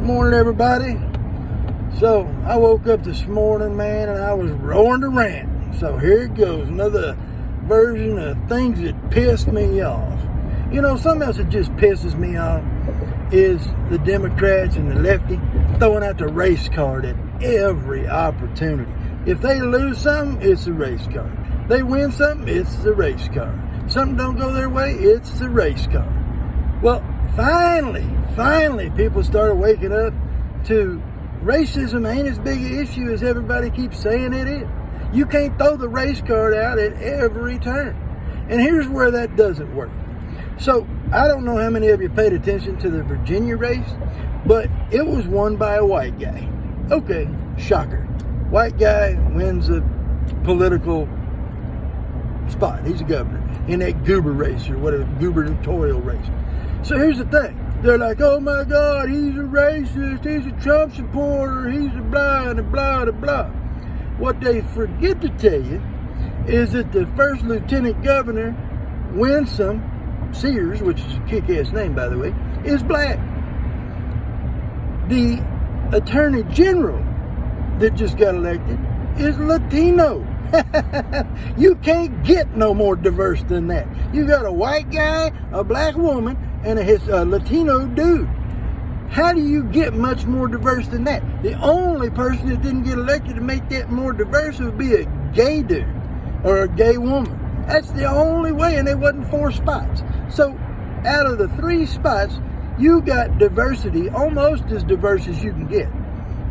Morning, everybody. So I woke up this morning, man, and I was roaring to rant. So here it goes, another version of things that pissed me off. You know, something else that just pisses me off is the Democrats and the lefty throwing out the race card at every opportunity. If they lose something, it's a race card. They win something, it's the race card. Something don't go their way, it's the race card. Well, finally, people started waking up to racism ain't as big an issue as everybody keeps saying it is. You can't throw the race card out at every turn. And here's where that doesn't work. So, I don't know how many of you paid attention to the Virginia race, but it was won by a white guy. Okay, shocker. White guy wins a political spot. He's a governor in that goober race or whatever, gubernatorial race. So here's the thing. They're like, oh my God, he's a racist, he's a Trump supporter, he's a blah and a blah and a blah. What they forget to tell you is that the first lieutenant governor, Winsome Sears, which is a kick-ass name, by the way, is black. The attorney general that just got elected is Latino. You can't get no more diverse than that. You got a white guy, a black woman, and a Latino dude. How do you get much more diverse than that? The only person that didn't get elected to make that more diverse would be a gay dude or a gay woman. That's the only way, and there wasn't 4 spots. So out of the 3 spots, you got diversity, almost as diverse as you can get.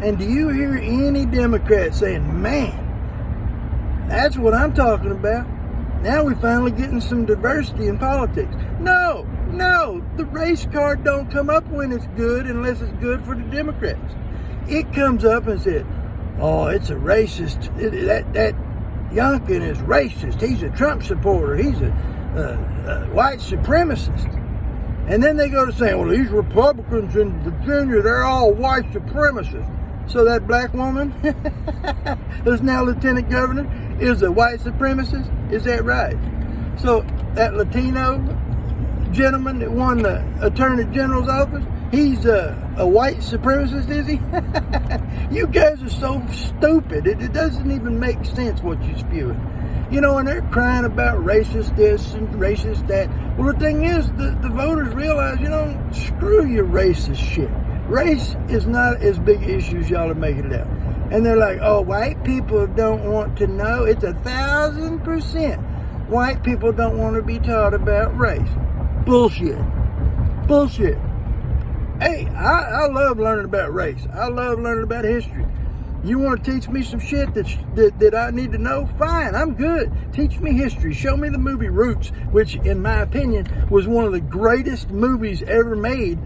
And do you hear any Democrats saying, man, that's what I'm talking about? Now we're finally getting some diversity in politics. No, the race card don't come up when it's good unless it's good for the Democrats. It comes up and says, oh, it's a racist, that Youngkin is racist, he's a Trump supporter, he's a white supremacist. And then they go to saying, well, these Republicans in Virginia, they're all white supremacists. So that black woman who's now lieutenant governor is a white supremacist? Is that right? So that Latino gentleman that won the attorney general's office, he's a white supremacist, is he? You guys are so stupid. It doesn't even make sense what you're spewing. You know, and they're crying about racist this and racist that. Well, the thing is, the voters realize, you know, screw your racist shit. Race is not as big an issue as y'all are making it out. And they're like, oh, white people don't want to know. It's 1,000%. White people don't want to be taught about race. Bullshit. Hey, I love learning about race. I love learning about history. You want to teach me some shit that I need to know? Fine, I'm good. Teach me history. Show me the movie Roots, which, in my opinion, was one of the greatest movies ever made,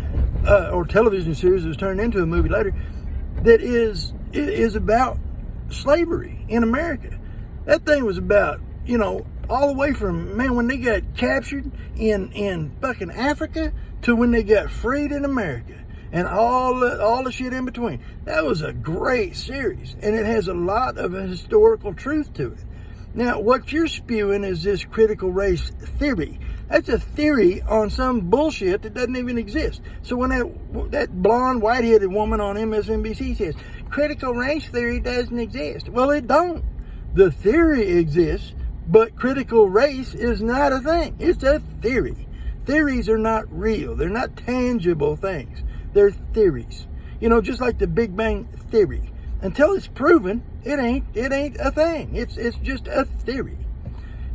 or television series that was turned into a movie later, that is about slavery in America. That thing was about, you know, all the way from, man, when they got captured in fucking Africa to when they got freed in America. And all the shit in between. That was a great series. And it has a lot of historical truth to it. Now, what you're spewing is this critical race theory. That's a theory on some bullshit that doesn't even exist. So when that blonde, white-headed woman on MSNBC says, critical race theory doesn't exist. Well, it don't. The theory exists, but critical race is not a thing. It's a theory. Theories are not real. They're not tangible things. They're theories. You know, just like the Big Bang Theory. Until it's proven, it ain't a thing. It's just a theory.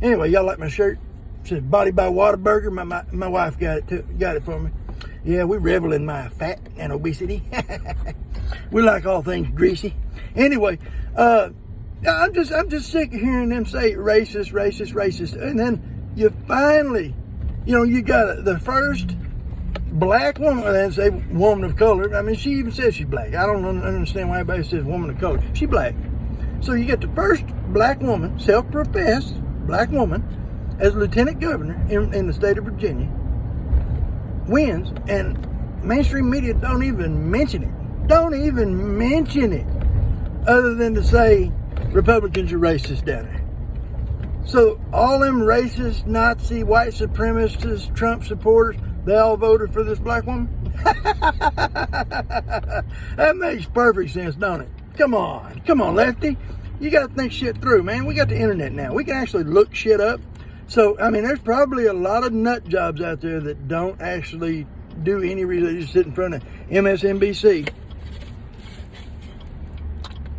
Anyway, y'all like my shirt? It says Body by Whataburger. My wife got it for me. Yeah, we revel in my fat and obesity. We like all things greasy. Anyway, I'm just sick of hearing them say racist, and then you finally, you know, you got the first black woman, and say woman of color. I mean, she even says she's black. I don't understand why everybody says woman of color. She's black. So you get the first black woman, self-professed black woman, as lieutenant governor in the state of Virginia, wins, and mainstream media don't even mention it. Other than to say Republicans are racist down there. So all them racist, Nazi, white supremacists, Trump supporters, they all voted for this black woman? That makes perfect sense, don't it? Come on, Lefty. You got to think shit through, man. We got the internet now. We can actually look shit up. So, I mean, there's probably a lot of nut jobs out there that don't actually do any research. They just sit in front of MSNBC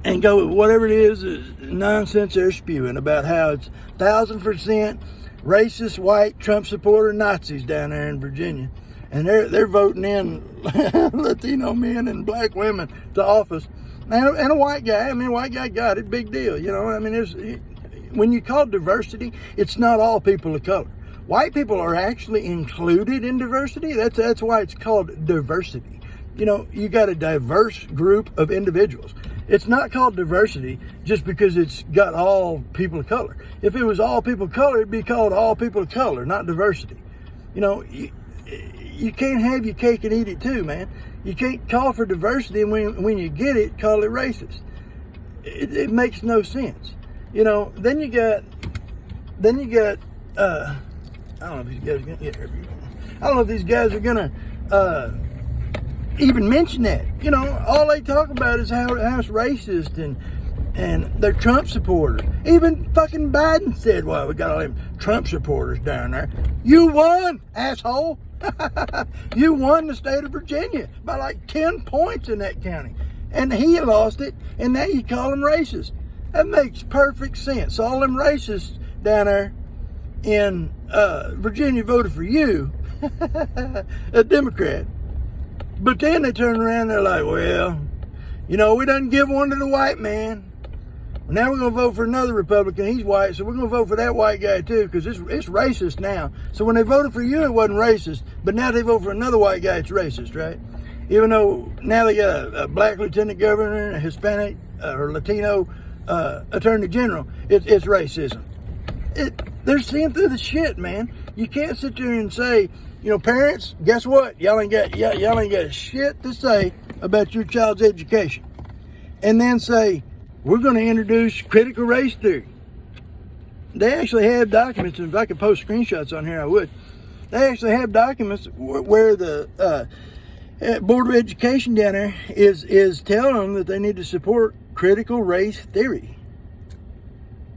and go with whatever it is nonsense they're spewing about how it's 1,000% racist, white, Trump supporter Nazis down there in Virginia. And they're voting in Latino men and black women to office. And a white guy. I mean, a white guy got it. Big deal. You know, I mean, when you call diversity, it's not all people of color. White people are actually included in diversity. That's why it's called diversity. You know, you got a diverse group of individuals. It's not called diversity just because it's got all people of color. If it was all people of color, it'd be called all people of color, not diversity. You know, you can't have your cake and eat it too, man. You can't call for diversity and when you get it, call it racist. It makes no sense. You know, then you got I don't know if these guys are gonna I don't know if these guys are gonna even mention that. You know, all they talk about is how it's racist and they're Trump supporters. Even fucking Biden said, well, we got all them Trump supporters down there. You won, asshole. You won the state of Virginia by like 10 points in that county. And he lost it, and now you call him racist. That makes perfect sense. All them racists down there in Virginia voted for you, a Democrat. But then they turn around and they're like, well, you know, we done give one to the white man. Now we're going to vote for another Republican. He's white, so we're going to vote for that white guy too, because it's racist now. So when they voted for you, it wasn't racist, but now they vote for another white guy, it's racist, right? Even though now they got a black lieutenant governor, a Hispanic or Latino attorney general, it's racism. They're seeing through the shit, man. You can't sit there and say, you know, parents, guess what? Y'all ain't got shit to say about your child's education. And then say, we're going to introduce critical race theory. They actually have documents, and if I could post screenshots on here, I would. They actually have documents where the Board of Education down there is telling them that they need to support critical race theory.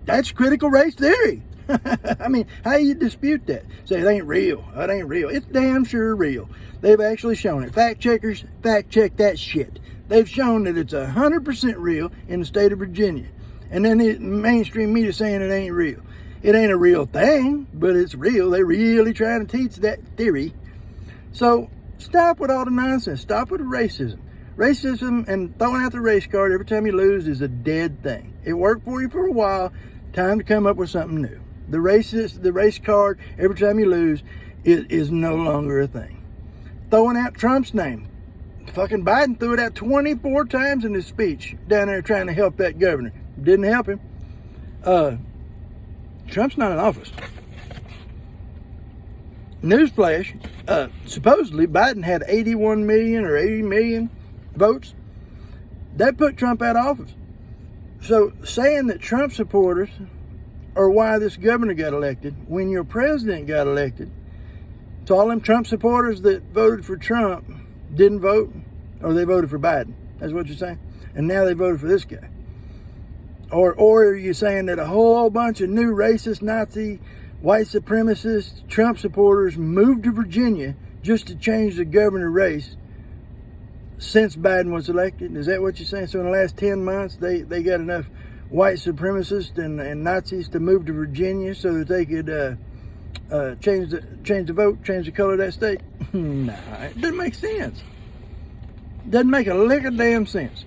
That's critical race theory. I mean, how you dispute that? Say it ain't real. It ain't real. It's damn sure real. They've actually shown it. Fact checkers, fact check that shit. They've shown that it's 100% real in the state of Virginia. And then the mainstream media saying it ain't real. It ain't a real thing, but it's real. They're really trying to teach that theory. So stop with all the nonsense. Stop with the racism. Racism and throwing out the race card every time you lose is a dead thing. It worked for you for a while. Time to come up with something new. The race card every time you lose is no longer a thing. Throwing out Trump's name. Fucking Biden threw it out 24 times in his speech down there trying to help that governor. Didn't help him. Trump's not in office. Newsflash, supposedly Biden had 81 million or 80 million votes. That put Trump out of office. So saying that Trump supporters are why this governor got elected, when your president got elected, so all them Trump supporters that voted for Trump didn't vote, or they voted for Biden. That's what you're saying? And now they voted for this guy. Or are you saying that a whole bunch of new racist, Nazi, white supremacist Trump supporters moved to Virginia just to change the governor race since Biden was elected? Is that what you're saying? So in the last 10 months, they got enough white supremacists and Nazis to move to Virginia so that they could change the vote, change the color of that state? Nah, it doesn't make sense. Doesn't make a lick of damn sense.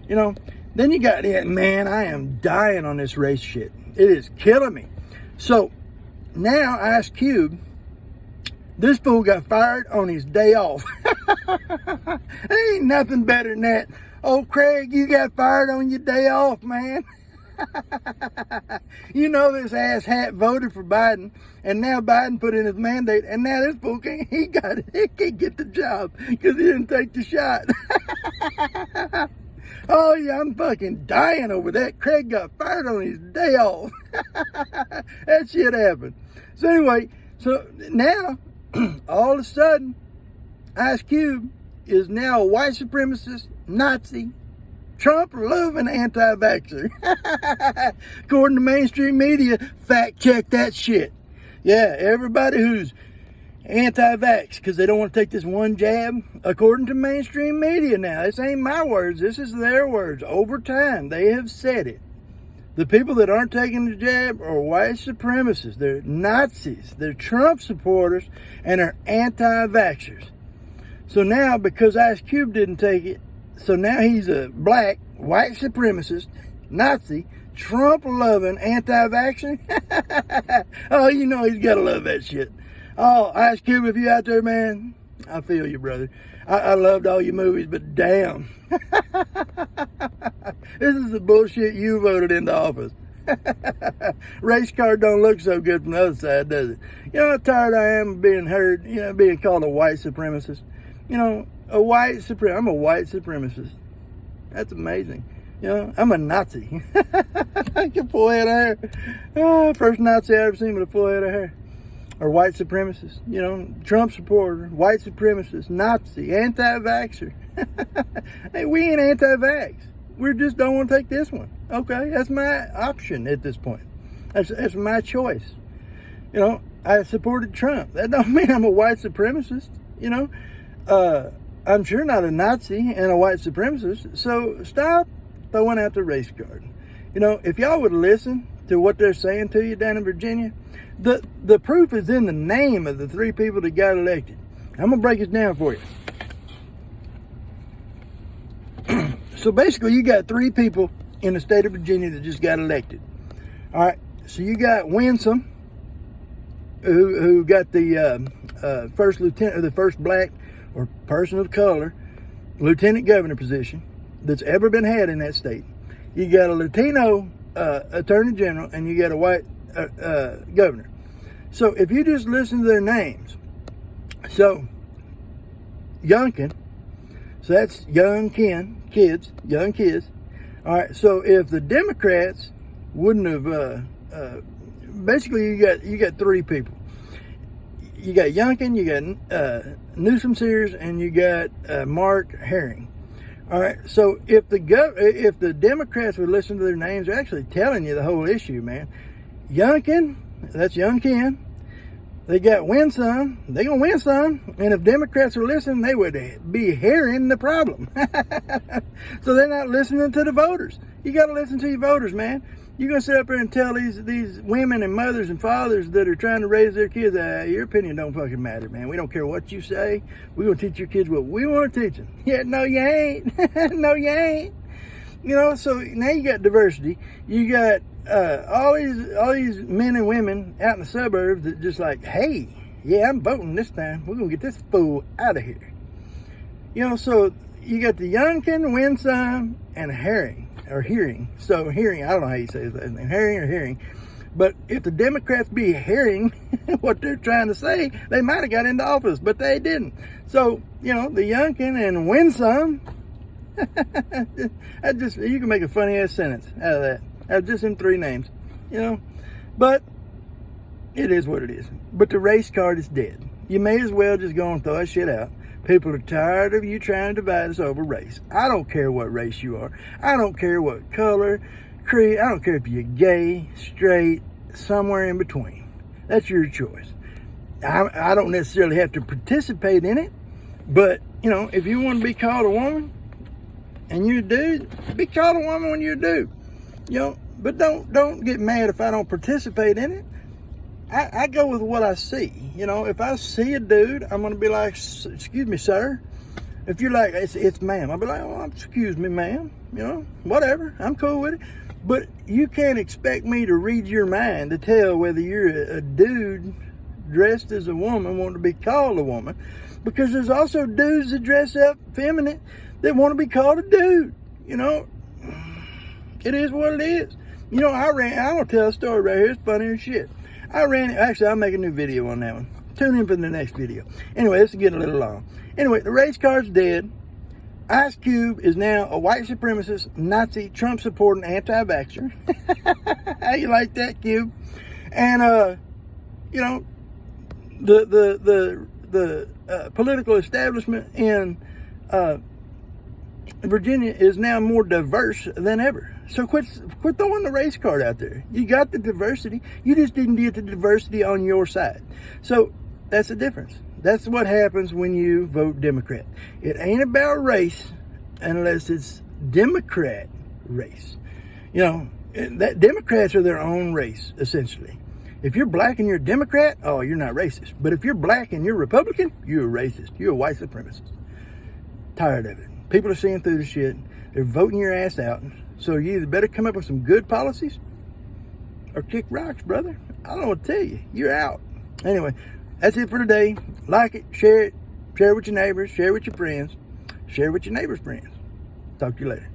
You know, then you got, man, I am dying on this race shit. It is killing me. So now Ice Cube, this fool got fired on his day off. There ain't nothing better than that. Oh, Craig, you got fired on your day off, man. You know this ass hat voted for Biden, and now Biden put in his mandate, and now this fool can't get the job because he didn't take the shot. Oh yeah, I'm fucking dying over that. Craig got fired on his day off. That shit happened. So anyway, so now all of a sudden, Ice Cube is now a white supremacist, Nazi, Trump-loving anti-vaxxer. According to mainstream media, fact check that shit. Yeah, everybody who's anti-vax because they don't want to take this one jab, according to mainstream media now. This ain't my words. This is their words. Over time, they have said it. The people that aren't taking the jab are white supremacists. They're Nazis. They're Trump supporters, and they're anti-vaxxers. So now, because Ice Cube didn't take it, so now he's a black, white supremacist, Nazi, Trump-loving anti-vaxxer. Oh, you know he's got to love that shit. Oh, Ice Cube, if you out there, man, I feel you, brother. I loved all your movies, but damn. This is the bullshit you voted into office. Race card don't look so good from the other side, does it? You know how tired I am of being heard, being called a white supremacist? I'm a white supremacist. That's amazing. I'm a Nazi. I can full head of hair. Oh, first Nazi I ever seen with a full head of hair. Or white supremacist, Trump supporter, white supremacist, Nazi, anti-vaxxer. Hey, we ain't anti-vax. We just don't want to take this one. Okay, that's my option at this point. That's my choice. I supported Trump. That don't mean I'm a white supremacist. I'm sure not a Nazi and a white supremacist. So stop throwing out the race card. If y'all would listen to what they're saying to you down in Virginia, the proof is in the name of the three people that got elected. I'm going to break this down for you. So basically, you got three people in the state of Virginia that just got elected. All right. So you got Winsome, who got the first lieutenant, or the first black or person of color lieutenant governor position that's ever been had in that state. You got a Latino attorney general, and you got a white governor. So if you just listen to their names, so Youngkin, so that's young kids. All right. So if the Democrats wouldn't have, basically you got three people. You got Youngkin, you got Newsom Sears, and you got Mark Herring. All right. So if the Democrats would listen to their names, they're actually telling you the whole issue, man. Youngkin, that's Young Ken. They got win some. They're going to win some. And if Democrats are listening, they would be hearing the problem. So they're not listening to the voters. You got to listen to your voters, man. You're going to sit up there and tell these women and mothers and fathers that are trying to raise their kids, your opinion don't fucking matter, man. We don't care what you say. We're going to teach your kids what we want to teach them. Yeah, no, you ain't. No, you ain't. So now you got diversity. You got all these men and women out in the suburbs that just like, hey, yeah, I'm voting this time. We're going to get this fool out of here. So you got the Youngkin, Winsome, and Herring. Or Hearing. So Hearing, I don't know how you say that name. Herring or Hearing. But if the Democrats be hearing what they're trying to say, they might have got into office, but they didn't. So, the Youngkin and Winsome, you can make a funny ass sentence out of that. Out of just them three names. But it is what it is. But the race card is dead. You may as well just go and throw that shit out. People are tired of you trying to divide us over race. I don't care what race you are. I don't care what color, creed. I don't care if you're gay, straight, somewhere in between. That's your choice. I don't necessarily have to participate in it. But, if you want to be called a woman and you're a dude, be called a woman when you're a dude. But don't get mad if I don't participate in it. I go with what I see. If I see a dude, I'm going to be like, excuse me, sir. If you're like, it's ma'am, I'll be like, oh, excuse me, ma'am. Whatever. I'm cool with it. But you can't expect me to read your mind to tell whether you're a dude dressed as a woman, wanting to be called a woman. Because there's also dudes that dress up feminine that want to be called a dude. It is what it is. I'm going to tell a story right here. It's funny as shit. Actually, I'll make a new video on that one. Tune in for the next video. Anyway, this is getting a little long. Anyway, the race card's dead. Ice Cube is now a white supremacist, Nazi, Trump supporting anti-vaxxer. How you like that, Cube? And the political establishment in Virginia is now more diverse than ever. So quit throwing the race card out there. You got the diversity. You just didn't get the diversity on your side. So that's the difference. That's what happens when you vote Democrat. It ain't about race unless it's Democrat race. You know, that Democrats are their own race, essentially. If you're black and you're a Democrat, oh, you're not racist. But if you're black and you're Republican, you're a racist. You're a white supremacist. Tired of it. People are seeing through the shit. They're voting your ass out. So you either better come up with some good policies or kick rocks, brother. I don't know what to tell you. You're out. Anyway, that's it for today. Like it, share it with your neighbors, share it with your friends, share it with your neighbors' friends. Talk to you later.